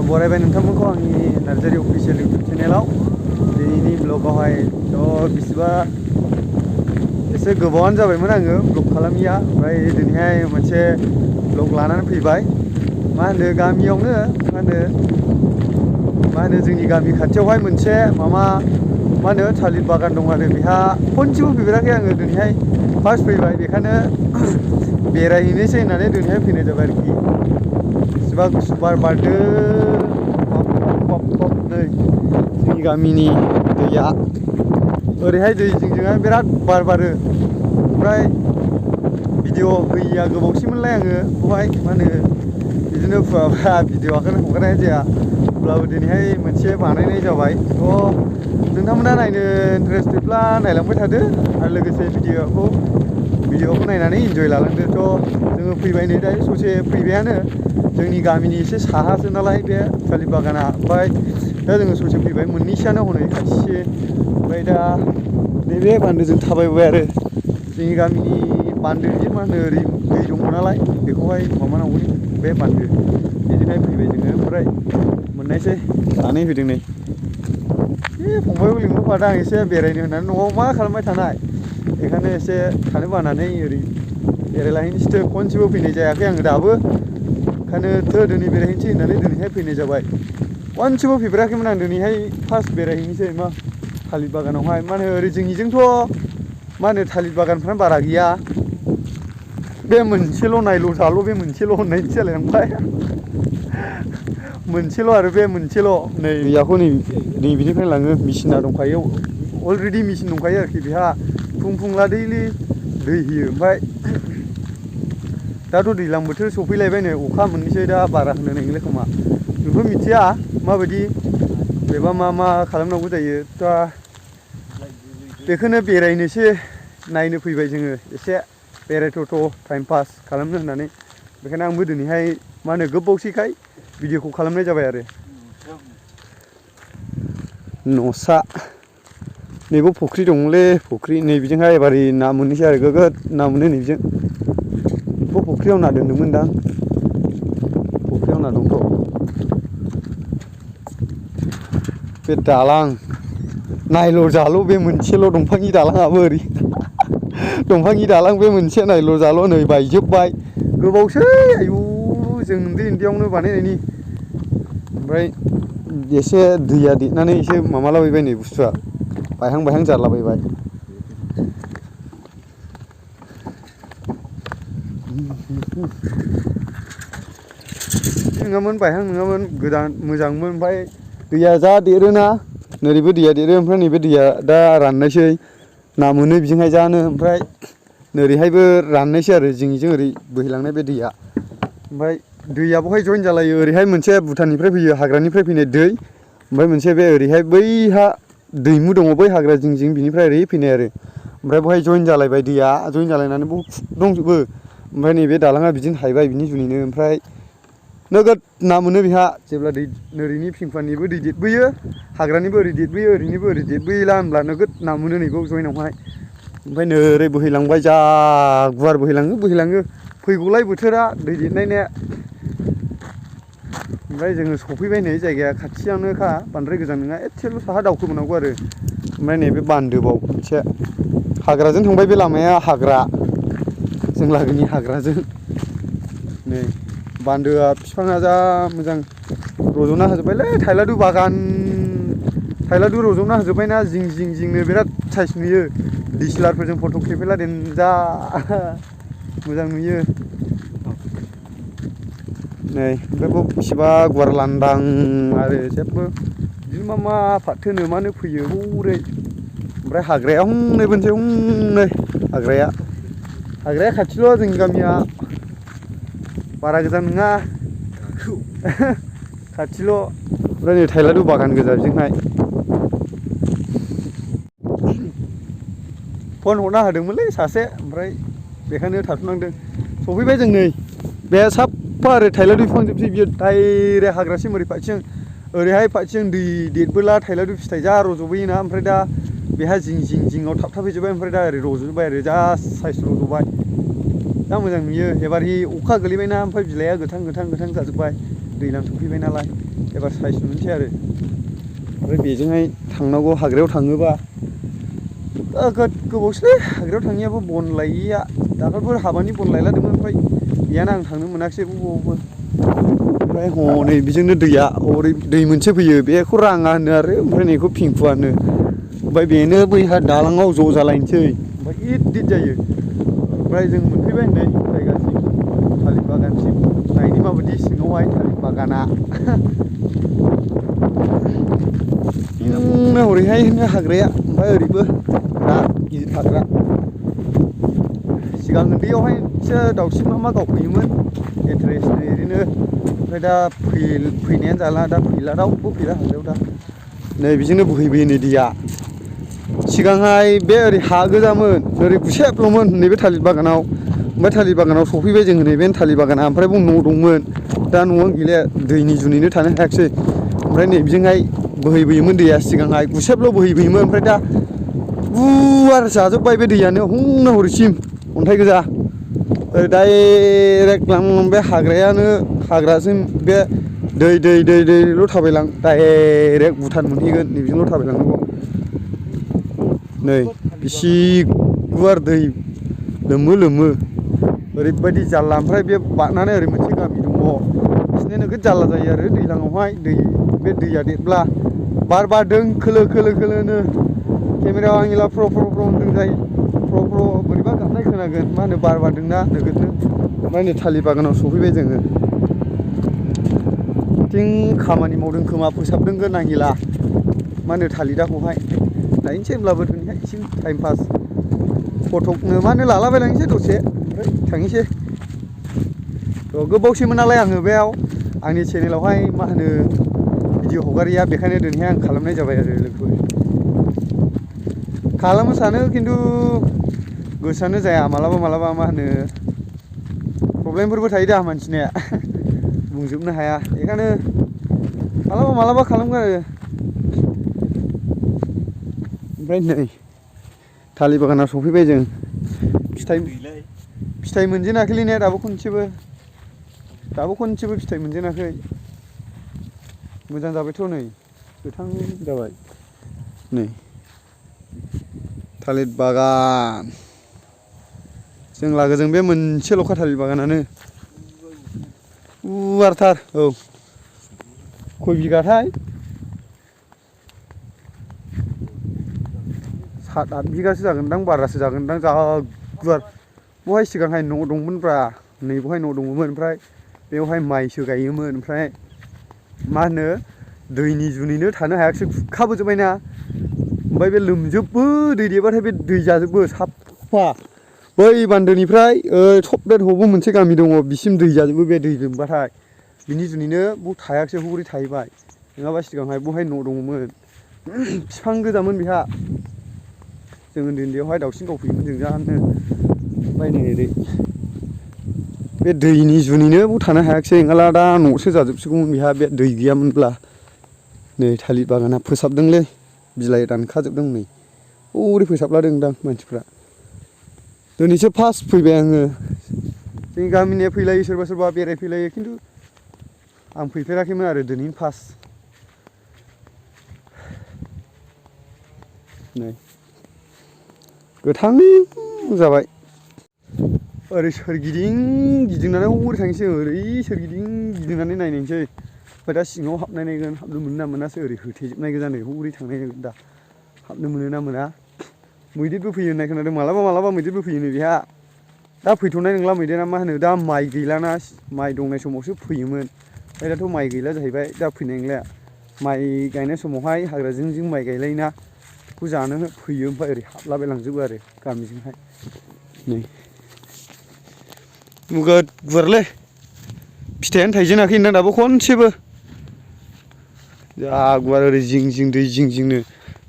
बरायबाय नोंथांमोनखौ आंनि Narzary official YouTube चेनेलाव दिनैनि ब्लगावहाय बिसिबा एसे गोबावानो जाबायमोन आङो ब्लग खालामिया ओमफ्राय दिनैहाय मोनसे ब्लग लानानै फैबाय मा होनो गामियावनो मा होनो जोंनि गामि खाथियावहाय मोनसे मा होनो थालिर बागान दं आरो बेहा खनसेबो फैफेराखै आङो दिनैहाय फार्स्ट फैबाय बेखायनो बेरायहैनोसै होननानै दिनैहाय फैनाय जाबाय आरोखि बेसेबा गुसु बार बारदों नै जोंनि गामिनि दैया ओरैहाय दै जिंजोंहाय बिराद बार बारो ओमफ्राय भिडिअ होयैया गोबावसैमोनलाय आङो बेवहाय मा होनो बिदिनो फुवाबा भिडिअखौनो हगारनाय जाया अब्लाबो दिनैहाय मोनसे बानायनाय जाबाय थ' नोंथांमोना नायनो इन्टारेस्टेडब्ला नायलांबाय थादो आरो लोगोसे भिडिअखौ नायनानै इन्जय लालांदो थ' जोङो फैबाय नै दायो ससे फैबायानो जोंनि गामिनि एसे साहासो नालाय बे थालिर बागाना ओमफ्राय दा जोङो ससे फैबाय मोननैसोआनो हनै खाथिसे ओमफ्राय दा नैबे बान्दोजों थाबायबोबाय आरो जोंनि गामिनि बान्दो जे मा होनो ओरै दै दङ नालाय बेखौहाय माबानांगौनि बे बान्दो बेजोंहाय फैबाय जोङो ओमफ्राय मोननायसै सानै फैदों नै बे फंबायखौ लिंहरफादों आं एसे बेरायनो होननानै न'आव मा खालामबाय थानाय बेखायनो एसे थानो बानानै ओरै बेरायलाहैनोसैथो खनसेबो फैनाय जायाखै आङो दाबो ओंखायनोथ' दिनै बेरायहैनोसै होननानै दिनैहाय फैनाय जाबाय खनसेबो फैफेराखैमोन आं दिनैहाय फार्स्ट बेरायहैनोसै मा थालिर बागानावहाय मा होनो ओरै जोंनिजोंथ' मा होनो थालिर बागानफ्रानो बारा गैया बे मोनसेल' नायल' जाल' बे मोनसेल' होननायसो जालायलांबाय मोनसेल' आरो बे मोनसेल' नै दैयाखौ नैबिनिफ्राय लाङो मेचिना दंखायो अलरेडि मेचिन दंखायो आरोखि बेहा फुंला दैलि दै होयो ओमफ्राय दाथ' दैज्लां बोथोर सफैलायबाय नै अखा मोननोसै दा बारा होनो नागिरला खोमा जोंथ' मिथिया माबायदि बेबा मा खालामनांगौ जायो दा बेखौनो बेरायनोसै नायनो फैबाय जोङो एसे बेरायथावथाव टाइम पास खालामनो होननानै बेखायनो आंबो दिनैहाय मा होनो गोबावसैखाय भिडिअखौ खालामनाय जाबाय आरो न'सा नैबो फुख्रि दंलै फुख्रि नैबिजोंहाय एबारै ना मोननोसै आरो गोगोद ना मोनो नैबिजों फुख्रियाव ना दोन्दोंमोनदां फुख्रियाव ना दंथ' बे दालां नायल' जाल' बे मोनसेल' दंफांनि दालाङाबो ओरै दंफांनि दालां बे मोनसे नायल' जाल' नै बायजोब्बाय गोबावसै आयु जों उन्दैयावनो बानायनायनि ओमफ्राय एसे दैया देरनानै एसे माबालाबायबाय नै बुस्थुआ बायहां जारलाबायबाय नङामोन बायहां नङामोन गोदान मोजांमोन ओमफ्राय दैया जा देरोना नोरैबो दैया देरो ओमफ्राय नैबे दैया दा राननायसै ना मोनो बिजोंहाय जानो ओमफ्राय नोरैहायबो राननायसै आरो जोंनिजों ओरै बोहैलांनाय बे दैया ओमफ्राय दैया बहाय जइन जालायो ओरैहाय मोनसे भुटाननिफ्राय फैयो हाग्रानिफ्राय फैनाय दै ओमफ्राय मोनसे बे ओरैहाय बैहा दैमु दङ बै हाग्रा जिं बिनिफ्राय ओरै फैनाय आरो ओमफ्राय बहाय जइन जालायबाय दैया जइन जालायनानै बहुद दंजोबो ओमफ्राय नैबे दालाङा बिदिनो हायबाय बिनि जुनैनो ओमफ्राय नोगोद ना मोनो बेहा जेब्ला दै नोरैनि फिंफानिबो दै देरबोयो हाग्रानिबो ओरै देरबोयो ओरैनिबो ओरै देरबोयोला होनब्ला नोगोद ना मोनो नैबाव जइनावहाय ओमफ्राय नोरै बोहैलांबाय जा गुवार बोहैलाङो फैगौलाय बोथोरा दै देरनायने ओमफ्राय जोङो सफैबाय नै जायगाया खाथियावनोखा बांद्राय गोजान नङा एसेल' साहा दावखोबोनांगौ आरो ओमफ्राय नैबे बान्दोबाव मोनसे हाग्राजों थांबाय बे लामाया हाग्रा जों लागोनि हाग्राजों नै बान्दोआ बिफाङा जा मोजां रज'ना होजोब्बायलै थायलादु बागान थायलादु रज'ना होजोब्बायना जिंनो बिराद साइस नुयो DSLR-फोरजों फट' खेबोला देनजार मोजां नुयो नै ओमफ्राय बेसेबा गुवार लांदां आरो जेबो बिदिनो मा फाथो मानो फैयो हरै ओमफ्राय हाग्राया हनै बोनोसै हनै हाग्राया खाथिल' जोंनि गामिया बारा गोजान नङा खाथिल' ओमफ्राय नै थायलादु बागान गोजा बेजोंहाय फन हरना होदोंमोनलै सासे ओमफ्राय बेखायनो थाथ'नांदों सफैबाय जों नै बे साफा ओरै थायलादु बिफां जोबसै बियो डाइरेक्ट हाग्रासिम ओरै फारसेजों ओरैहाय फारसेजों दै देरबोला थायलादु फिथाइ जा रज'बोयोना ओमफ्राय दा बेहा जिङाव थाबथाफैजोब्बाय ओमफ्राय दा ओरै रज'जोब्बाय आरो जा साइस रज'बाय जा मोजां नुयो एबार अखा गोलैबायना ओमफ्राय बिलाइआ गोथां जाजोब्बाय दैज्लां सफैबाय नालाय एबार साइज नुनोसै आरो ओमफ्राय बेजोंहाय थांनांगौ हाग्रायाव थाङोबा गोबावसैलै हाग्रायाव थाङैयाबो बन लायैया दाखालिफोर हाबानि बन लायलादोंमोन ओमफ्राय गैयाना आं थांनो मोनाखिसै बबावबो ओमफ्राय हनै बेजोंनो दैया हरै दै मोनसे फैयो बेखौ राङा होनो आरो ओमफ्राय नैखौ पिंकुआनो ओमफ्राय बेनो बैहा दालाङाव ज' जालायनोसै ओमफ्राय गिदिर जायो ओमफ्राय जों मोनफैबाय नै जायगासिम थालिर बागानसिम नायनि माबायदि सिङावहाय थालिर बागाना हरैहाय हाग्राया ओमफ्राय ओरैबो बिराद गिदिर हाग्रा सिगां उन्दैयावहायसो दाउसिन मा गावफैयोमोन इन्टारेस्ट ओरैनो ओमफ्राय दा फैनायानो जाला दा फैला रावबो फैला हाग्रायाव दा नै बेजोंनो बोहैबोयो नै दैया सिगांहाय बे ओरै हा गोजामोन ओरै गुसेबल'मोन नैबे थालिर बागानाव ओमफ्राय थालिर बागानाव सफैबाय जोङो नैबे थालिर बागाना ओमफ्राय बाव न' दंमोन दा न'आनो गैला दैनि जुनैनो थानो हायाखिसै ओमफ्राय नैबेजोंहाय बोहैबोयोमोन दैया सिगांहाय गुसेबल' बोहैबोयोमोन ओमफ्राय दा गुवार जाजोब्बाय बे दैयानो हौनो हरैसिम अन्थाइ गोजा ओरै डाइरेक्ट बे हाग्रायानो हाग्राजों बे दैल' थाबायलां डाइरेक्ट भुटान मोनहैगोन नैबेजोंल' थाबायलांनांगौ नै बिसि गुवार दै लोमो ओरैबायदि जारला ओमफ्राय बे बारनानै ओरै मोनसे गामि दङ बिसोरनो नोगोद जारला जायो आरो दैज्लाङावहाय बे दैया देरब्ला बार बारदों खोलो खोलोनो केमेरायाव आंनिला फ्र होनदों जायो फ्र बोरैबा गाबनाय खोनागोन मा होनो बार बारदोंना नोगोदनो ओमफ्राय नै थालिर बागानाव सफैबाय जोङो थिं खामानि मावदों खोमा फोसाबदों नांगिला मा होनो थालिदाखौहाय नायनोसै होमब्लाबो दिनैहाय एसे टाइम पास फटकनो मा होनो लालाबायलांनोसै दसे ओमफ्राय थांनोसै गोबावसैमोन नालाय आङो बेयाव आंनि चेनेलावहाय मा होनो भिडिअ हगारिया बेखायनो दिनैहाय आं खालामनाय जाबाय आरो लोगोफोर खालामनो सानो खिन्थु गोसोआनो जाया मालाबा मा होनो प्रब्लेमफोरबो थायो दा मानसिनिया बुंजोबनो हाया बेखायनो मालाबा खालामगोन आरो ओमफ्राय नै थालिर बागानाव सफैबाय जों फिथाइ मोनजेनाखैलै ने दाबो खनसेबो फिथाइ मोनजेनाखै मोजां जाबायथ' नै गोथां जाबाय नै थालिर बागान जों लागोजों बे मोनसेल'खा थालिर बागानानो गुवारथार औ खय बिगाथाय 7-8 बिगासो जागोनदां बारासो जागोनदां जा गुवार बहाय सिगांहाय न' दंमोनब्रा नैबेवहाय न' दङमोन ओमफ्राय बेवहाय माइसो गायोमोन ओमफ्राय मा होनो दैनि जुनैनो थानो हायाखिसै खुरखाबोजोब्बायना ओमफ्राय बे लोमजोबो दै देरबाथाय बे दै जाजोबो साफा बै बान्दोनिफ्राय सब बे हबाव मोनसे गामि दङ बिसिम दै जाजोबो बे दै लोमबाथाय बिनि जुनैनो बाव थायाखिसै हरै थाहैबाय नङाबा सिगांहाय बहाय न' दङमोन बिफां गोजामोन बेहा जों उन्दैयावहाय दाउसिन गावफैयोमोन जों जानो ओमफ्राय नै ओरै बे दैनि जुनैनो बाव थानो हायाखिसै नङाब्ला दा न'सो जाजोबसिगौमोन बेहा बे दै गैयामोनब्ला नै थालिर बागाना फोसाबदोंलै बिलाइ दानखाजोबदों नै हरै फोसाबलादोंदां मानसिफ्रा दिनैसो फार्स्ट फैबाय आङो जोंनि गामिनिया फैलायो सोरबा बेरायफैलायो खिन्थु आं फैफेराखैमोन आरो दिनैनो फार्स्ट नै गोथां जाबाय ओरै सोरगिदिं गिदिंनानै हरै थांनोसै ओरै सोरगिदिं गिदिंनानै नायनोसै ओमफ्राय दा सिङाव हाबनाय नायगोन हाबनो मोनो ना मोनासो ओरै होथेजोबनाय गोजा नै हरै थांनाय नायगोन दा हाबनो मोनो ना मोना मैदेरबो फैयो होननाय खोनादों मालाबा मैदेरबो फैयोनो बेहा दा फैथ'नाय नंला मैदेरा मा होनो दा माइ गैलाना माइ दंनाय समावसो फैयोमोन ओमफ्राय दाथ' माइ गैला जाहैबाय दा फैनाय नंला माइ गायनाय समावहाय हाग्रा जिं माइ गायलायोना बेखौ जानो फैयो ओमफ्राय ओरै हाबलाबायलांजोबो आरो गामिजोंहाय नै नोगोद गुवारलै फिथाइयानो थाइजेनाखै नोंदां दाबो खनसेबो जा गुवार ओरै जिं दै जिंनो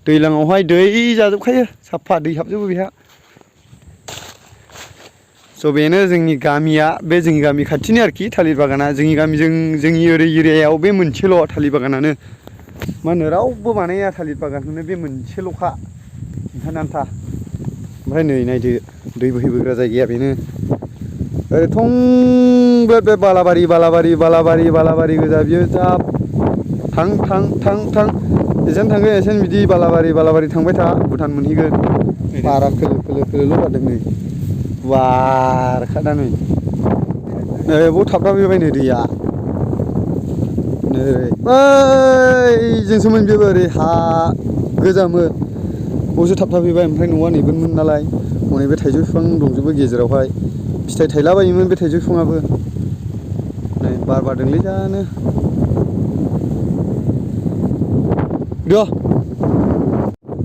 दैज्लाङावहाय दै जाजोबखायो साफा दै हाबजोबो बेहा स' बेनो जोंनि गामिया बे जोंनि गामि खाथिनि आरोखि थालिर बागाना जोंनि गामिजों जोंनि ओरै एरियायाव बे मोनसेल' थालिर बागानानो मा होनो रावबो बानाया थालिर बागानखौनो बे मोनसेल'खा ओंखायनो आन्था ओमफ्राय नै नायदो दै बोहैबोग्रा जायगाया बेनो ओरै थं बे बालाबारि गोजा बियो जा थां एसेनो थांगोन एसेनो बिदि बालाबारि थांबाय था भुटान मोनहैगोन बारा खोलो बारदों नै गुवारखा नै बाव थाबथाफैबाय नै दैया नै बैजोंसोमोन बेबो ओरै हा गोजामोन बावसो थाबथाफैबाय ओमफ्राय न'आ नैबोमोन नालाय हनै बे थाइजौ बिफां दंजोबो गेजेरावहाय फिथाइ थायलाबायोमोन बे थाइजौ बिफाङाबो नै बार बारदोंलै जानो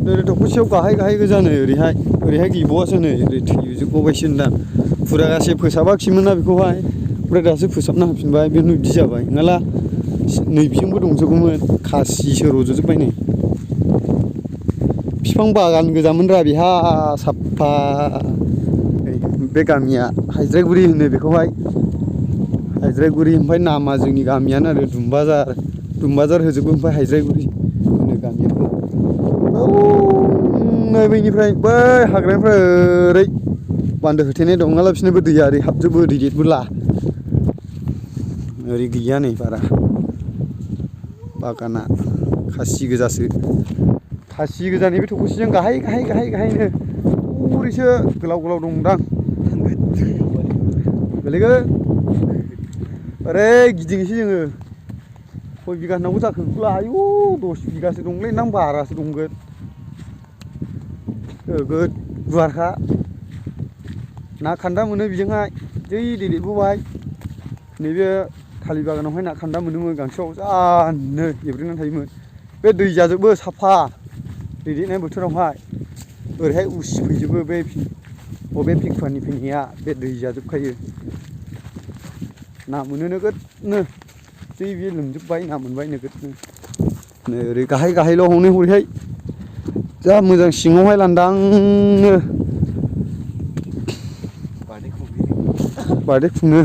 ओरै दखरसेयाव गाहाय गोजा नै ओरैहाय गैबावासो नै ओरै थैजोबबावबायसो दां फुरागासे फोसाबाखिमोन ना बेखौहाय ओमफ्राय दासो फोसाबना होफिनबाय बे बिदि जाबाय नङाला नै बिजोंबो दंजोबोमोन खासिसो रज'जोब्बाय नै बिफां बागान गोजामोनरा बेहा साफा बे गामिया हायज्रायगुरि होनो बेखौहाय हायज्रायगुरि ओमफ्राय नामा जोंनि गामियानो आरो दुमबाजार होजोबो ओमफ्राय हायज्रायगुरि होनो गामियाखौ नै बैनिफ्राय बै हाग्रानिफ्राय ओरै बान्दो होथेनाय दं नङाला बिसोरनिबो दैया ओरै हाबजोबो दै देरबोला ओरै गैया नै बारा बागाना खासि गोजासो खासि गोजानि बे थख'सेजों गाहायनो हरैसो गोलाव दंदां गोलैगोन ओरै गिदिंनोसै जोङो खय बिगा होनांगौ जाखो बेखौलाय आयु 10 बिगासो दंलै नोंथां बारासो दंगोन नोगोद गुवारखा ना खान्दा मोनो बेजोंहाय जै दै देरबोबाय नैबे थालिर बागानावहाय ना खान्दा मोनोमोन गांसोआव जानो एब्रेनानै थायोमोन बे दै जाजोबो साफा दै देरनाय बोथोरावहाय ओरैहाय उसिफैजोबो बे बिगफानि फैनाया बे दै जाजोबखायो ना मोनो नोगोदनो जै बे लोमजोबबाय ना मोनबाय नोगोदनो नै ओरै गाहायल' हनै हरैहाय जा मोजां सिङावहाय लांदांनो बारदै खुङो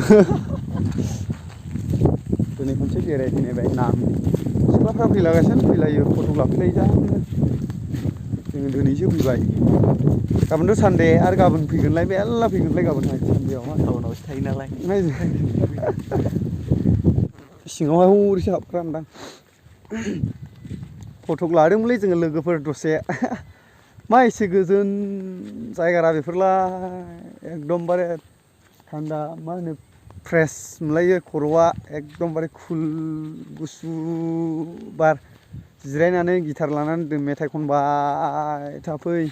दिनै खनसे बेरायफैनायबाय ना सिख्लाफ्रा फैलायो फट' लाफैलायो जानो जोङो दिनैसो फैबाय गाबोनथ' सानदे आरो गाबोन फैगोनलाय मेरला फैगोनलाय गाबोनहाय सानदेआवहाय टाउनावसो थायो नालाय सिङावहाय हरैसो हाबग्रानदां फटक लादोंमोनलै जोङो लोगोफोर दसे मा एसे गोजोन जायगारा बेफोरलाय एकदमबारे थान्दा मा होनो फ्रेस मोनलायो खर'आ एकदमबारे कुल गुसु बार जिरायनानै गिटार लानानै मेथाइ खनबाय थाफै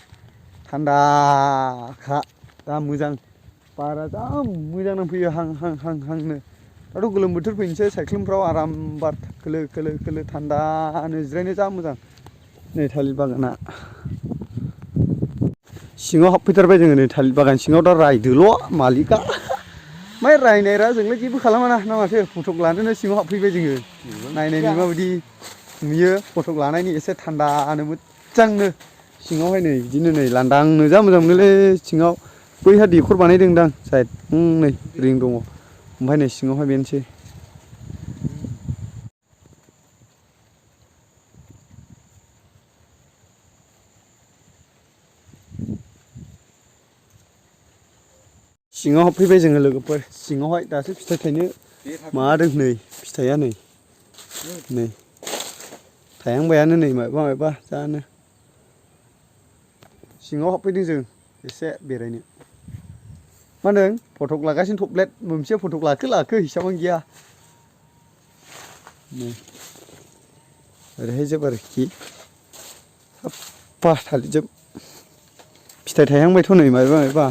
थान्दाखा जा मोजां बारा जा मोजां नांफैयो हांनो दाथ' गोलोम बोथोर फैनोसै सायख्लुमफ्राव आराम बार खोलो थान्दानो जिरायनो जा मोजां नै थालिर बागाना सिङाव हाबफैथारबाय जोङो नै थालिर बागान सिङाव दा रायदोल' मालिकआ ओमफ्राय रायनायरा जोंलाय जेबो खालामाना ना माथो फटक लानोनो सिङाव हाबफैबाय जोङो नायनायनि माबायदि नुयो फटक लानायनि एसे थान्दानो मोजांनो सिङावहाय नै बिदिनो नै लांदांनो जा मोजां मोनोलै सिङाव बैहा दैखर बानायदोंदां साइद नै रिं दङ ओमफ्राय नै सिङावहाय बेनोसै सिङाव हाबफैबाय जोङो लोगोफोर सिङावहाय दासो फिथाइ थायनो माबादों नै फिथाइया नै थायहांबायानो नै माबा जानो सिङाव हाबफैदों जों एसे बेरायनो मा होनदों फटक लागासिनो थपलेट मोनसे फटक लाखो हिसाबानो गैया नै ओरैहाय जोब आरोखि साफा थालिरजोब फिथाइ थायहांबायथ' नै माबा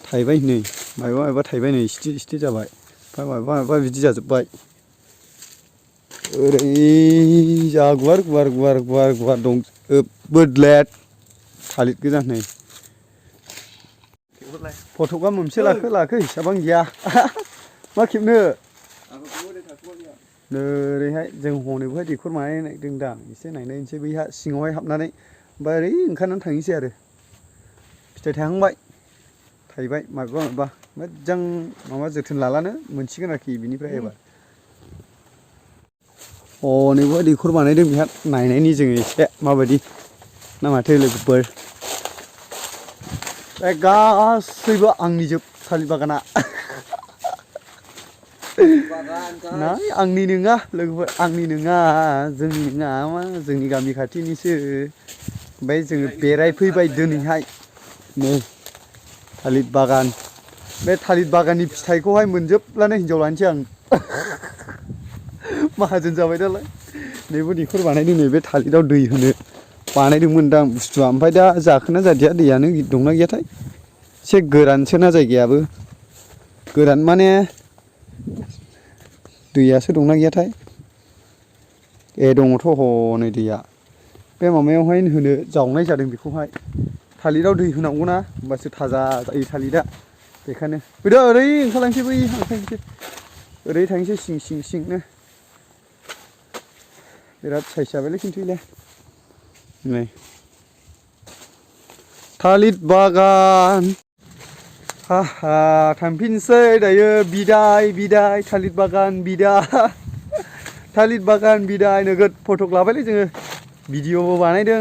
थायबाय नै माबा थायबाय नै सिथि जाबाय ओमफ्राय माबा बिदि जाजोब्बाय ओरै जा गुवार दं बोदलेट थालिर गोजा नै फटकआ मोनसे लाखो हिसाबानो गैया मा खेबनो ओरैहाय जों हनैबोहाय दैखर बानायदोंदां एसे नायनोसै बैहा सिङावहाय हाबनानै ओमफ्राय ओरै ओंखारनानै थांनोसै आरो फिथाइ थायहांबाय थायबाय माबा मोजां माबा जोथोन लालानो मोनसिगोन आरोखि बिनिफ्राय एबार हनैबोहाय दैखर बानायदों बेहा नायनायनि जोङो एसे माबायदि ना माथो लोगोफोर बे गासैबो आंनि जोब थालिर बागाना ना आंनि नङा लोगोफोर आंनि नङा जोंनि नङा मा जोंनि गामि खाथिनिसो ओमफ्राय जोङो बेरायफैबाय दिनैहाय नै थालिर बागान बे थालिर बागाननि फिथाइखौहाय मोनजोबब्लानो हिनजाव लानोसै आं माहाजोन जाबाय नालाय नैबो दैखर बानायदों नैबे थालिराव दै होनो बानायदोंमोन दां बुस्थुआ ओमफ्राय दा जाखोना जादिया दैयानो दंना गैयाथाय एसे गोरानसोना जायगायाबो गोरान माने दैयासो दंना गैयाथाय ए दङथ' हनै दैया बे माबायावहाय होनो जावनाय जादों बेखौहाय थालिराव दै होनांगौना होमबासो थाजा जायो थालिरा बेखायनो फैदो ओरै ओंखारलांसै बै ओंखारलांसै ओरै थांसै सिं सिं सिंनो बिराद साइज जाबायलै खिन्थु इलाय नै थालिर बागान हा हा थांफिनसै दायो बिदाय बिदाय थालिर बागान बिदाय थालिर बागान बिदाय नोगोद फटक लाबायलै जोङो भिडिअबो बानायदों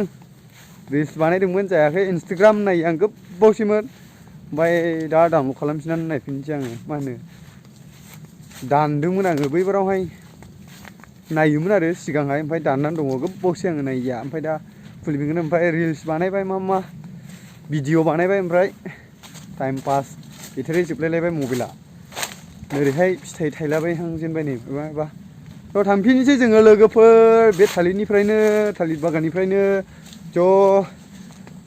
रिल्स बानायदोंमोन जायाखै इन्सटाग्राम नायो आं गोबावसैमोन ओमफ्राय दा डाउनलड खालामफिननानै नायफिनसै आङो मा होनो दानदोंमोन आङो बैबारावहाय नायोमोन आरो सिगांहाय ओमफ्राय दाननानै दङ गोबावसै आङो नायिया ओमफ्राय दा खुलिफिनगोन ओमफ्राय रिल्स बानायबाय मा भिडिअ बानायबाय ओमफ्राय टाइम पास बेटारि जोबलायलायबाय मबाइला ओरैहाय फिथाइ थायलाबायहांजेनबाय नै माबा थ' थांफिननोसै जोङो लोगोफोर बे थालिरनिफ्रायनो थालिर बागाननिफ्रायनो ज'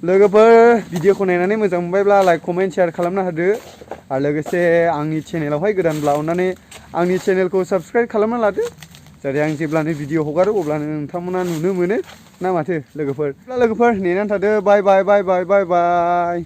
लोगोफोर भिडिअखौ नायनानै मोजां मोनबायब्ला लाइक कमेन्ट शेयार खालामना होदो आरो लोगोसे आंनि चेनेलावहाय गोदानब्ला अननानै आंनि चेनेलखौ साबस्क्राइब खालामना लादो जाहाथे आं जेब्लानो भिडिअ हगारो अब्लानो नोंथांमोना नुनो मोनो ना माथो लोगोफोर नेनानै थादो बाय बाय बाय बाय बाय बाय